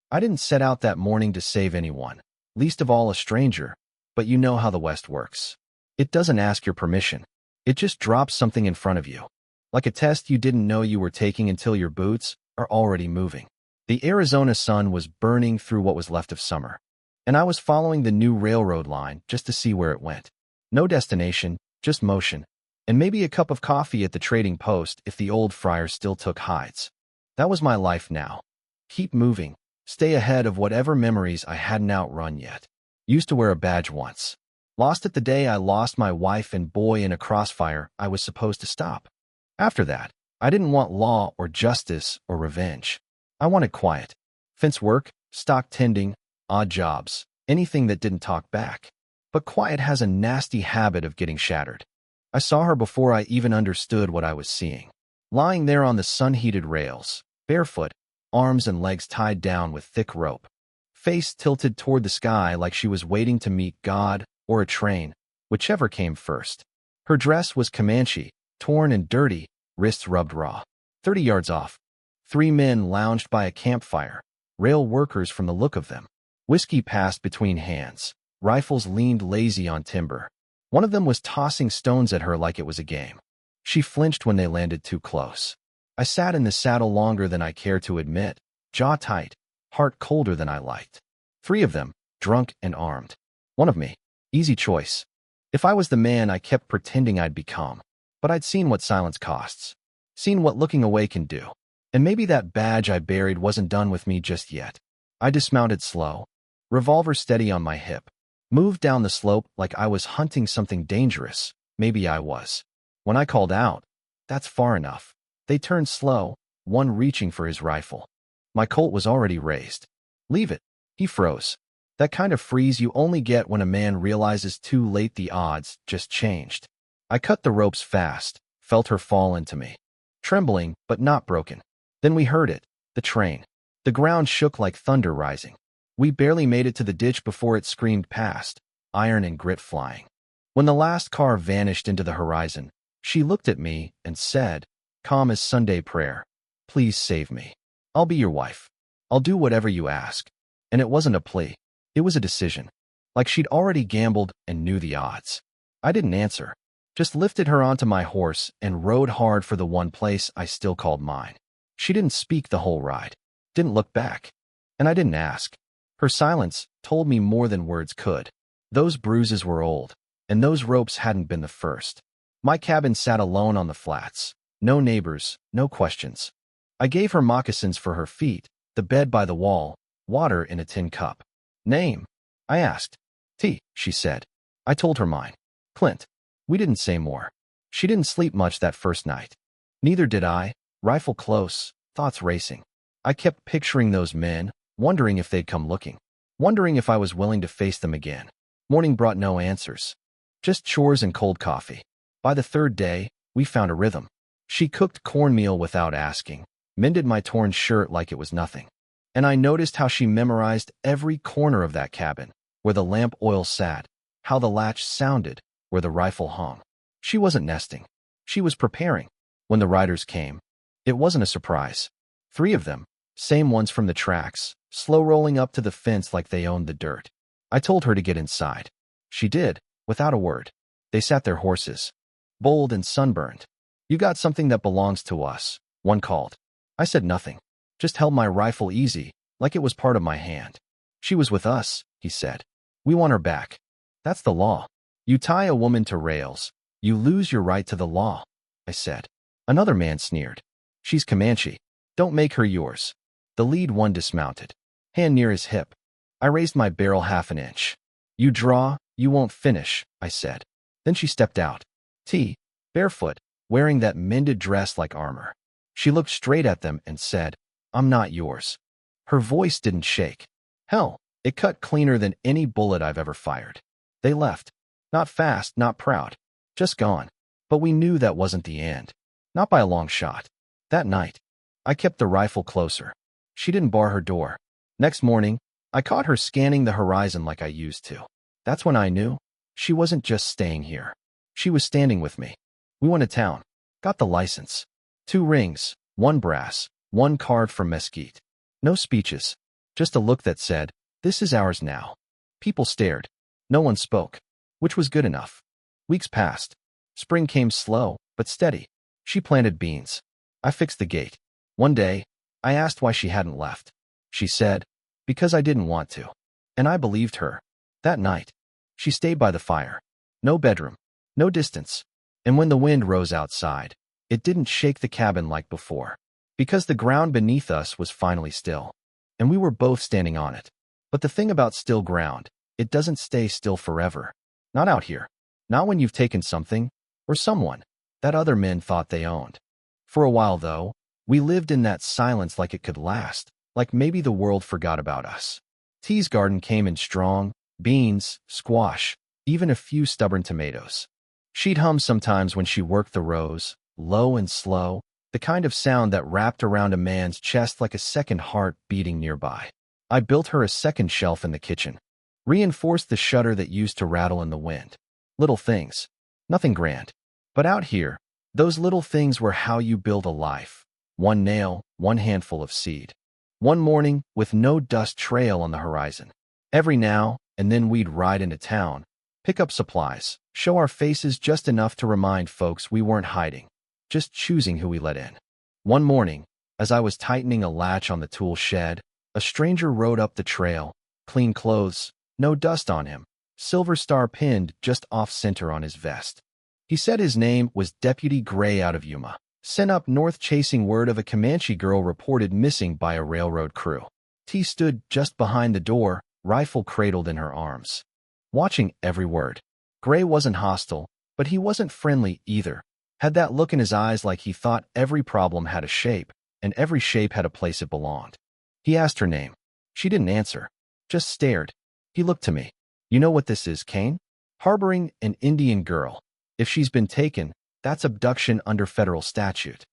I didn't set out that morning to save anyone, least of all a stranger, but you know how the West works. It doesn't ask your permission. It just drops something in front of you, like a test you didn't know you were taking until your boots are already moving. The Arizona sun was burning through what was left of summer, and I was following the new railroad line just to see where it went. No destination, just motion, and maybe a cup of coffee at the trading post if the old friars still took hides. That was my life now. Keep moving, stay ahead of whatever memories I hadn't outrun yet. Used to wear a badge once. Lost it the day I lost my wife and boy in a crossfire I was supposed to stop. After that, I didn't want law or justice or revenge. I wanted quiet. Fence work, stock tending, odd jobs, anything that didn't talk back. But quiet has a nasty habit of getting shattered. I saw her before I even understood what I was seeing. Lying there on the sun-heated rails, barefoot, arms and legs tied down with thick rope. Face tilted toward the sky like she was waiting to meet God or a train, whichever came first. Her dress was Comanche, torn and dirty, wrists rubbed raw. 30 yards off, 3 men lounged by a campfire, rail workers from the look of them. Whiskey passed between hands. Rifles leaned lazy on timber. One of them was tossing stones at her like it was a game. She flinched when they landed too close. I sat in the saddle longer than I cared to admit, jaw tight, heart colder than I liked. 3 of them, drunk and armed. One of me. Easy choice. If I was the man I kept pretending I'd become. But I'd seen what silence costs. Seen what looking away can do. And maybe that badge I buried wasn't done with me just yet. I dismounted slow, revolver steady on my hip. Moved down the slope like I was hunting something dangerous. Maybe I was. When I called out, "That's far enough," they turned slow, one reaching for his rifle. My Colt was already raised. "Leave it." He froze. That kind of freeze you only get when a man realizes too late the odds just changed. I cut the ropes fast, felt her fall into me. Trembling, but not broken. Then we heard it, the train. The ground shook like thunder rising. We barely made it to the ditch before it screamed past, iron and grit flying. When the last car vanished into the horizon, she looked at me and said, calm as Sunday prayer, "Please save me. I'll be your wife. I'll do whatever you ask." And it wasn't a plea. It was a decision. Like she'd already gambled and knew the odds. I didn't answer. Just lifted her onto my horse and rode hard for the one place I still called mine. She didn't speak the whole ride. Didn't look back. And I didn't ask. Her silence told me more than words could. Those bruises were old, and those ropes hadn't been the first. My cabin sat alone on the flats. No neighbors, no questions. I gave her moccasins for her feet, the bed by the wall, water in a tin cup. "Name?" I asked. "T," she said. I told her mine. "Clint." We didn't say more. She didn't sleep much that first night. Neither did I, rifle close, thoughts racing. I kept picturing those men, wondering if they'd come looking. Wondering if I was willing to face them again. Morning brought no answers. Just chores and cold coffee. By the 3rd day, we found a rhythm. She cooked cornmeal without asking, mended my torn shirt like it was nothing. And I noticed how she memorized every corner of that cabin, where the lamp oil sat, how the latch sounded, where the rifle hung. She wasn't nesting. She was preparing. When the riders came, it wasn't a surprise. 3 of them, same ones from the tracks, slow rolling up to the fence like they owned the dirt. I told her to get inside. She did, without a word. They sat their horses, bold and sunburned. "You got something that belongs to us," one called. I said nothing, just held my rifle easy, like it was part of my hand. "She was with us," he said. "We want her back. That's the law. You tie a woman to rails, you lose your right to the law," I said. Another man sneered. "She's Comanche. Don't make her yours." The lead one dismounted, hand near his hip. I raised my barrel half an inch. "You draw, you won't finish," I said. Then she stepped out. T, barefoot, wearing that mended dress like armor. She looked straight at them and said, "I'm not yours." Her voice didn't shake. Hell, it cut cleaner than any bullet I've ever fired. They left. Not fast, not proud. Just gone. But we knew that wasn't the end. Not by a long shot. That night, I kept the rifle closer. She didn't bar her door. Next morning, I caught her scanning the horizon like I used to. That's when I knew she wasn't just staying here. She was standing with me. We went to town. Got the license. 2 rings, 1 brass, 1 carved from mesquite. No speeches. Just a look that said, "This is ours now." People stared. No one spoke, which was good enough. Weeks passed. Spring came slow, but steady. She planted beans. I fixed the gate. One day, I asked why she hadn't left. She said, "Because I didn't want to." And I believed her. That night, she stayed by the fire. No bedroom, no distance. And when the wind rose outside, it didn't shake the cabin like before. Because the ground beneath us was finally still. And we were both standing on it. But the thing about still ground, it doesn't stay still forever. Not out here. Not when you've taken something, or someone, that other men thought they owned. For a while, though, we lived in that silence like it could last, like maybe the world forgot about us. T's garden came in strong, beans, squash, even a few stubborn tomatoes. She'd hum sometimes when she worked the rows, low and slow, the kind of sound that wrapped around a man's chest like a second heart beating nearby. I built her a second shelf in the kitchen, reinforced the shutter that used to rattle in the wind. Little things, nothing grand. But out here, those little things were how you build a life. One nail, one handful of seed. One morning, with no dust trail on the horizon. Every now and then we'd ride into town, pick up supplies, show our faces just enough to remind folks we weren't hiding, just choosing who we let in. One morning, as I was tightening a latch on the tool shed, a stranger rode up the trail, clean clothes, no dust on him, silver star pinned just off-center on his vest. He said his name was Deputy Gray out of Yuma, sent up north chasing word of a Comanche girl reported missing by a railroad crew. T stood just behind the door, rifle cradled in her arms, watching every word. Gray wasn't hostile, but he wasn't friendly either. Had that look in his eyes like he thought every problem had a shape, and every shape had a place it belonged. He asked her name. She didn't answer, just stared. He looked to me. "You know what this is, Kane? Harboring an Indian girl. If she's been taken, that's abduction under federal statute."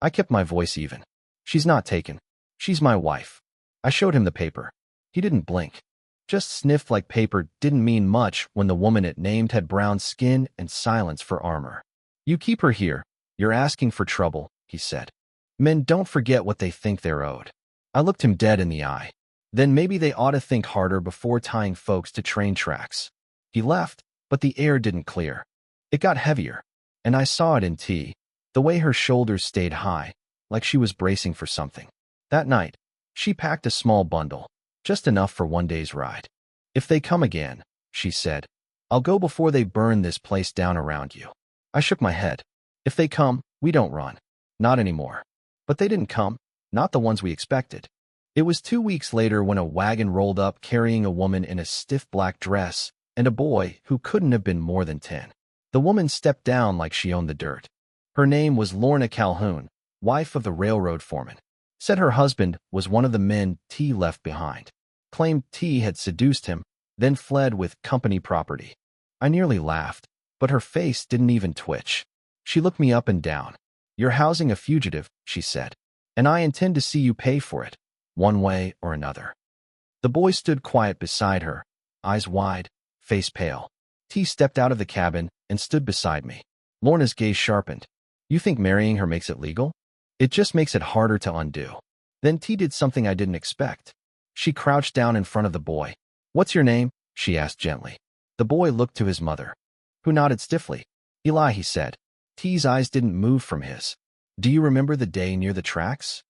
I kept my voice even. "She's not taken. She's my wife." I showed him the paper. He didn't blink. Just sniffed like paper didn't mean much when the woman it named had brown skin and silence for armor. "You keep her here. You're asking for trouble," he said. "Men don't forget what they think they're owed." I looked him dead in the eye. Then maybe they ought to think harder before tying folks to train tracks. He left, but the air didn't clear. It got heavier, and I saw it in T, the way her shoulders stayed high, like she was bracing for something. That night, she packed a small bundle, just enough for one day's ride. "If they come again," she said, "I'll go before they burn this place down around you." I shook my head. "If they come, we don't run. Not anymore." But they didn't come, not the ones we expected. It was 2 weeks later when a wagon rolled up carrying a woman in a stiff black dress and a boy who couldn't have been more than 10. The woman stepped down like she owned the dirt. Her name was Lorna Calhoun, wife of the railroad foreman. Said her husband was one of the men T left behind. Claimed T had seduced him, then fled with company property. I nearly laughed, but her face didn't even twitch. She looked me up and down. "You're housing a fugitive," she said, "and I intend to see you pay for it, one way or another." The boy stood quiet beside her, eyes wide, face pale. T stepped out of the cabin and stood beside me. Lorna's gaze sharpened. "You think marrying her makes it legal? It just makes it harder to undo." Then T did something I didn't expect. She crouched down in front of the boy. "What's your name?" she asked gently. The boy looked to his mother, who nodded stiffly. "Eli," he said. T's eyes didn't move from his. "Do you remember the day near the tracks?"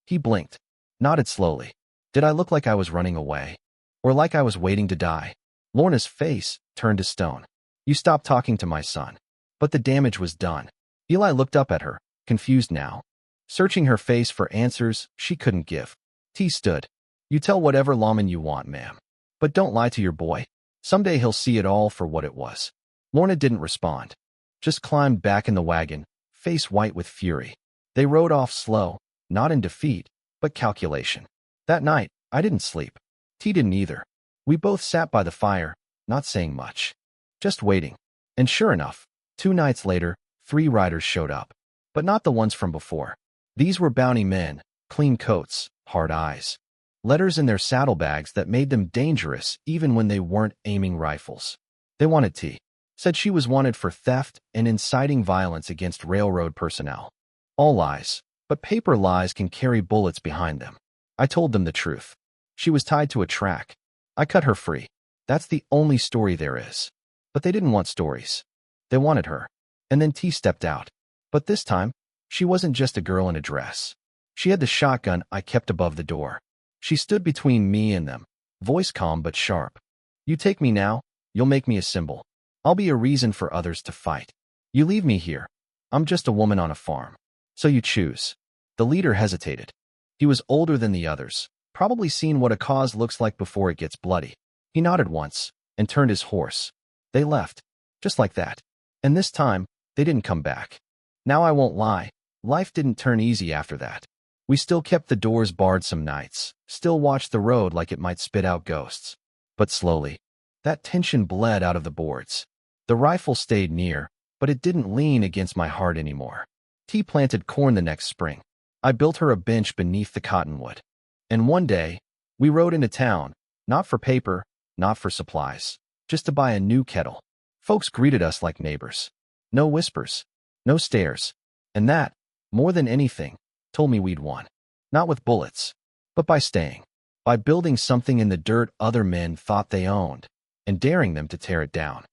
He blinked, nodded slowly. Did I look like I was running away? Or like I was waiting to die? Lorna's face turned to stone. "You stopped talking to my son." But the damage was done. Eli looked up at her, confused now, searching her face for answers she couldn't give. T stood. "You tell whatever lawman you want, ma'am. But don't lie to your boy. Someday he'll see it all for what it was." Lorna didn't respond, just climbed back in the wagon, face white with fury. They rode off slow, not in defeat, but calculation. That night, I didn't sleep. T didn't either. We both sat by the fire, not saying much, just waiting. And sure enough, 2 nights later, 3 riders showed up. But not the ones from before. These were bounty men, clean coats, hard eyes. Letters in their saddlebags that made them dangerous even when they weren't aiming rifles. They wanted T. Said she was wanted for theft and inciting violence against railroad personnel. All lies, but paper lies can carry bullets behind them. I told them the truth. She was tied to a track. I cut her free. That's the only story there is. But they didn't want stories. They wanted her. And then T stepped out. But this time, she wasn't just a girl in a dress. She had the shotgun I kept above the door. She stood between me and them, voice calm but sharp. You take me now, you'll make me a symbol. I'll be a reason for others to fight. You leave me here. I'm just a woman on a farm. So you choose. The leader hesitated. He was older than the others, probably seen what a cause looks like before it gets bloody. He nodded once and turned his horse. They left, just like that. And this time, they didn't come back. Now I won't lie, life didn't turn easy after that. We still kept the doors barred some nights, still watched the road like it might spit out ghosts. But slowly, that tension bled out of the boards. The rifle stayed near, but it didn't lean against my heart anymore. T planted corn the next spring. I built her a bench beneath the cottonwood. And one day, we rode into town, not for paper, not for supplies, just to buy a new kettle. Folks greeted us like neighbors. No whispers, no stares. And that, more than anything, told me we'd won. Not with bullets, but by staying. By building something in the dirt other men thought they owned, and daring them to tear it down.